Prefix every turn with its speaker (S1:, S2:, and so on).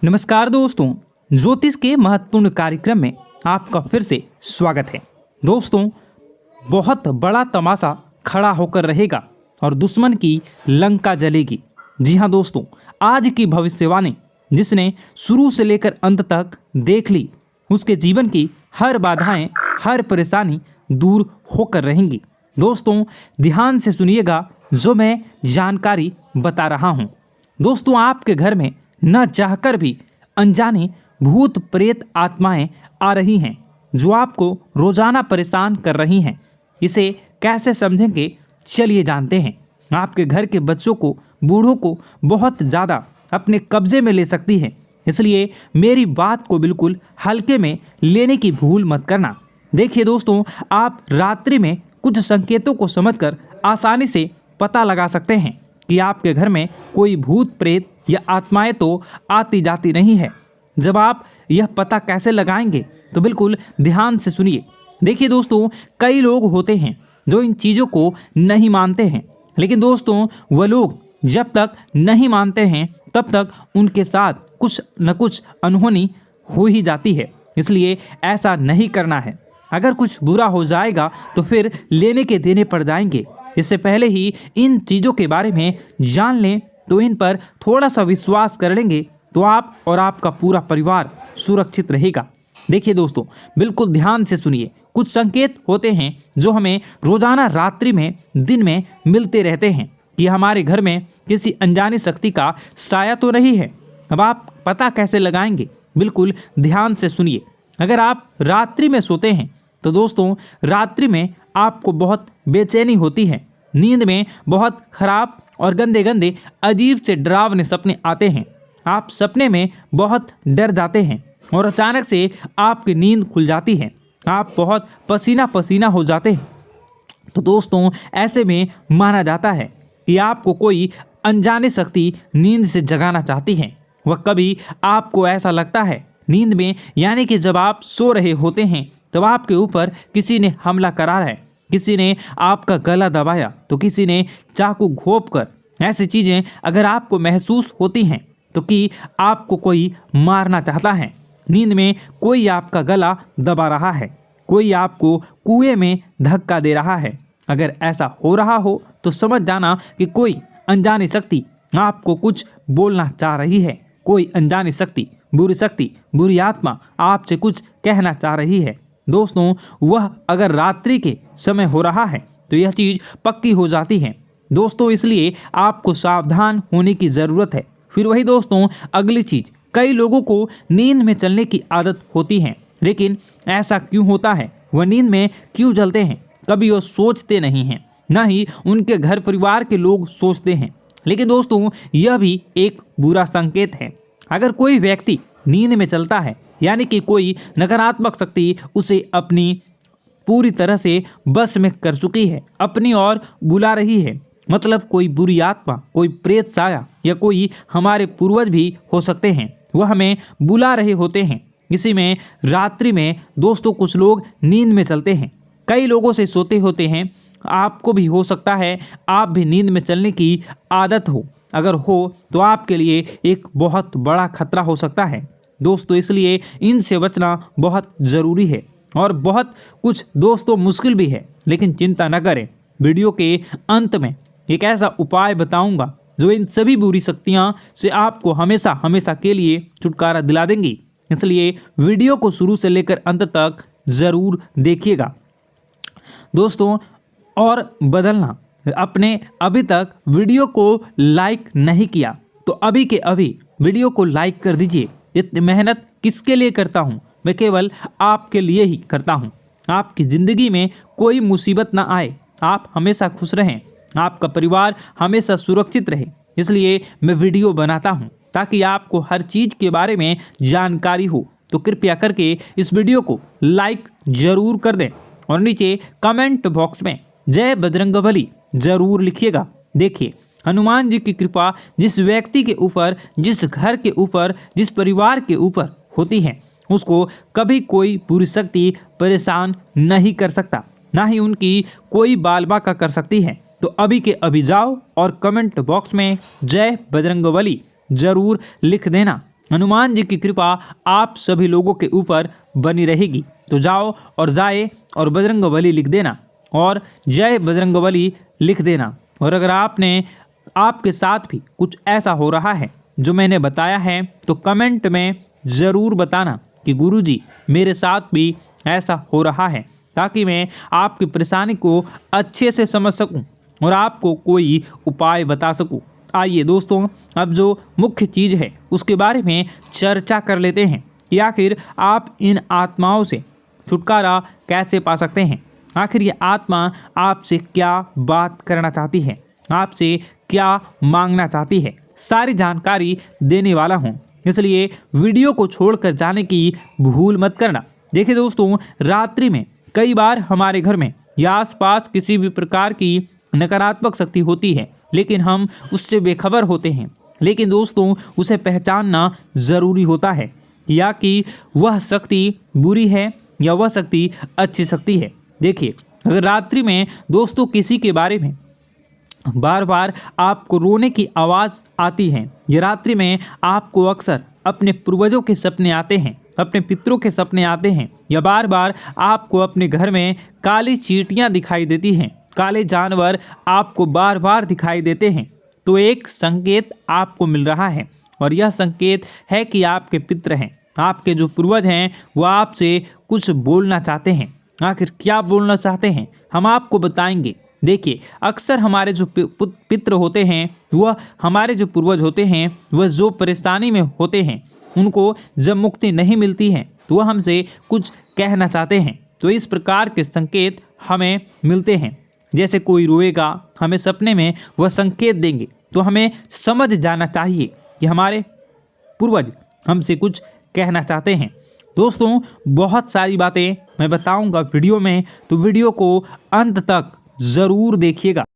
S1: नमस्कार दोस्तों, ज्योतिष के महत्वपूर्ण कार्यक्रम में आपका फिर से स्वागत है। दोस्तों, बहुत बड़ा तमाशा खड़ा होकर रहेगा और दुश्मन की लंका जलेगी। जी हाँ दोस्तों, आज की भविष्यवाणी जिसने शुरू से लेकर अंत तक देख ली, उसके जीवन की हर बाधाएं, हर परेशानी दूर होकर रहेंगी। दोस्तों, ध्यान से सुनिएगा जो मैं जानकारी बता रहा हूँ। दोस्तों, आपके घर में न चाहकर भी अनजाने भूत प्रेत आत्माएं आ रही हैं जो आपको रोजाना परेशान कर रही हैं। इसे कैसे समझेंगे, चलिए जानते हैं। आपके घर के बच्चों को, बूढ़ों को बहुत ज़्यादा अपने कब्जे में ले सकती है, इसलिए मेरी बात को बिल्कुल हल्के में लेने की भूल मत करना। देखिए दोस्तों, आप रात्रि में कुछ संकेतों को समझकर आसानी से पता लगा सकते हैं कि आपके घर में कोई भूत प्रेत या आत्माएं तो आती जाती नहीं है। जब आप यह पता कैसे लगाएंगे तो बिल्कुल ध्यान से सुनिए। देखिए दोस्तों, कई लोग होते हैं जो इन चीज़ों को नहीं मानते हैं, लेकिन दोस्तों वह लोग जब तक नहीं मानते हैं तब तक उनके साथ कुछ न कुछ अनहोनी हो ही जाती है। इसलिए ऐसा नहीं करना है। अगर कुछ बुरा हो जाएगा तो फिर लेने के देने पड़ जाएंगे। इससे पहले ही इन चीज़ों के बारे में जान लें तो इन पर थोड़ा सा विश्वास कर लेंगे तो आप और आपका पूरा परिवार सुरक्षित रहेगा। देखिए दोस्तों, बिल्कुल ध्यान से सुनिए। कुछ संकेत होते हैं जो हमें रोजाना रात्रि में, दिन में मिलते रहते हैं कि हमारे घर में किसी अनजानी शक्ति का साया तो नहीं है। अब आप पता कैसे लगाएंगे, बिल्कुल ध्यान से सुनिए। अगर आप रात्रि में सोते हैं तो दोस्तों रात्रि में आपको बहुत बेचैनी होती है। नींद में बहुत खराब और गंदे गंदे अजीब से डरावने सपने आते हैं। आप सपने में बहुत डर जाते हैं और अचानक से आपकी नींद खुल जाती है। आप बहुत पसीना पसीना हो जाते हैं। तो दोस्तों ऐसे में माना जाता है कि आपको कोई अनजानी शक्ति नींद से जगाना चाहती है। वह कभी आपको ऐसा लगता है नींद में, यानी कि जब आप सो रहे होते हैं तब आपके ऊपर किसी ने हमला करा है, किसी ने आपका गला दबाया तो किसी ने चाकू घोंप कर। ऐसी चीज़ें अगर आपको महसूस होती हैं तो कि आपको कोई मारना चाहता है। नींद में कोई आपका गला दबा रहा है, कोई आपको कुएं में धक्का दे रहा है। अगर ऐसा हो रहा हो तो समझ जाना कि कोई अनजानी शक्ति आपको कुछ बोलना चाह रही है। कोई अनजानी शक्ति, बुरी आत्मा आपसे कुछ कहना चाह रही है। दोस्तों, वह अगर रात्रि के समय हो रहा है तो यह चीज़ पक्की हो जाती है। दोस्तों, इसलिए आपको सावधान होने की ज़रूरत है। फिर वही दोस्तों, अगली चीज़, कई लोगों को नींद में चलने की आदत होती है, लेकिन ऐसा क्यों होता है, वह नींद में क्यों चलते हैं, कभी वो सोचते नहीं हैं, ना ही उनके घर परिवार के लोग सोचते हैं। लेकिन दोस्तों यह भी एक बुरा संकेत है। अगर कोई व्यक्ति नींद में चलता है, यानी कि कोई नकारात्मक शक्ति उसे अपनी पूरी तरह से बस में कर चुकी है, अपनी ओर बुला रही है। मतलब कोई बुरी आत्मा, कोई प्रेत साया या कोई हमारे पूर्वज भी हो सकते हैं, वह हमें बुला रहे होते हैं। इसी में रात्रि में दोस्तों कुछ लोग नींद में चलते हैं, कई लोगों से सोते होते हैं। आपको भी हो सकता है आप भी नींद में चलने की आदत हो। अगर हो तो आपके लिए एक बहुत बड़ा खतरा हो सकता है दोस्तों। इसलिए इनसे बचना बहुत ज़रूरी है और बहुत कुछ दोस्तों मुश्किल भी है, लेकिन चिंता न करें। वीडियो के अंत में एक ऐसा उपाय बताऊंगा जो इन सभी बुरी शक्तियां से आपको हमेशा हमेशा के लिए छुटकारा दिला देंगी। इसलिए वीडियो को शुरू से लेकर अंत तक ज़रूर देखिएगा दोस्तों। और बदलना, अपने अभी तक वीडियो को लाइक नहीं किया तो अभी के अभी वीडियो को लाइक कर दीजिए। इतनी मेहनत किसके लिए करता हूँ, मैं केवल आपके लिए ही करता हूँ। आपकी ज़िंदगी में कोई मुसीबत ना आए, आप हमेशा खुश रहें, आपका परिवार हमेशा सुरक्षित रहे। इसलिए मैं वीडियो बनाता हूँ ताकि आपको हर चीज़ के बारे में जानकारी हो। तो कृपया करके इस वीडियो को लाइक ज़रूर कर दें और नीचे कमेंट बॉक्स में जय बजरंगबली ज़रूर लिखिएगा। देखिए, हनुमान जी की कृपा जिस व्यक्ति के ऊपर, जिस घर के ऊपर, जिस परिवार के ऊपर होती है, उसको कभी कोई बुरी शक्ति परेशान नहीं कर सकता, ना ही उनकी कोई बाल बाका कर सकती है। तो अभी के अभी जाओ और कमेंट बॉक्स में जय बजरंगबली ज़रूर लिख देना। हनुमान जी की कृपा आप सभी लोगों के ऊपर बनी रहेगी। तो जाओ और जाए और बजरंगबली लिख देना और जय बजरंगबली लिख देना। और अगर आपके साथ भी कुछ ऐसा हो रहा है जो मैंने बताया है तो कमेंट में ज़रूर बताना कि गुरुजी मेरे साथ भी ऐसा हो रहा है, ताकि मैं आपकी परेशानी को अच्छे से समझ सकूं और आपको कोई उपाय बता सकूं। आइए दोस्तों, अब जो मुख्य चीज़ है उसके बारे में चर्चा कर लेते हैं कि आखिर आप इन आत्माओं से छुटकारा कैसे पा सकते हैं। आखिर ये आत्मा आपसे क्या बात करना चाहती है, आपसे क्या मांगना चाहती है, सारी जानकारी देने वाला हूँ, इसलिए वीडियो को छोड़कर जाने की भूल मत करना। देखिए दोस्तों, रात्रि में कई बार हमारे घर में या आसपास किसी भी प्रकार की नकारात्मक शक्ति होती है, लेकिन हम उससे बेखबर होते हैं। लेकिन दोस्तों, उसे पहचानना ज़रूरी होता है या कि वह शक्ति बुरी है या वह शक्ति अच्छी शक्ति है। देखिए, अगर रात्रि में दोस्तों किसी के बारे में बार बार आपको रोने की आवाज़ आती है या रात्रि में आपको अक्सर अपने पूर्वजों के सपने आते हैं, अपने पितरों के सपने आते हैं, या बार बार आपको अपने घर में काली चींटियां दिखाई देती हैं, काले जानवर आपको बार बार दिखाई देते हैं, तो एक संकेत आपको मिल रहा है। और यह संकेत है कि आपके पितर हैं, आपके जो पूर्वज हैं, वह आपसे कुछ बोलना चाहते हैं। आखिर क्या बोलना चाहते हैं हम आपको बताएंगे। देखिए, अक्सर हमारे जो पितृ होते हैं, वह हमारे जो पूर्वज होते हैं, वह जो परेशानी में होते हैं, उनको जब मुक्ति नहीं मिलती है तो वह हमसे कुछ कहना चाहते हैं। तो इस प्रकार के संकेत हमें मिलते हैं। जैसे कोई रोएगा, हमें सपने में वह संकेत देंगे, तो हमें समझ जाना चाहिए कि हमारे पूर्वज हमसे कुछ कहना चाहते हैं। दोस्तों, बहुत सारी बातें मैं बताऊंगा वीडियो में, तो वीडियो को अंत तक ज़रूर देखिएगा।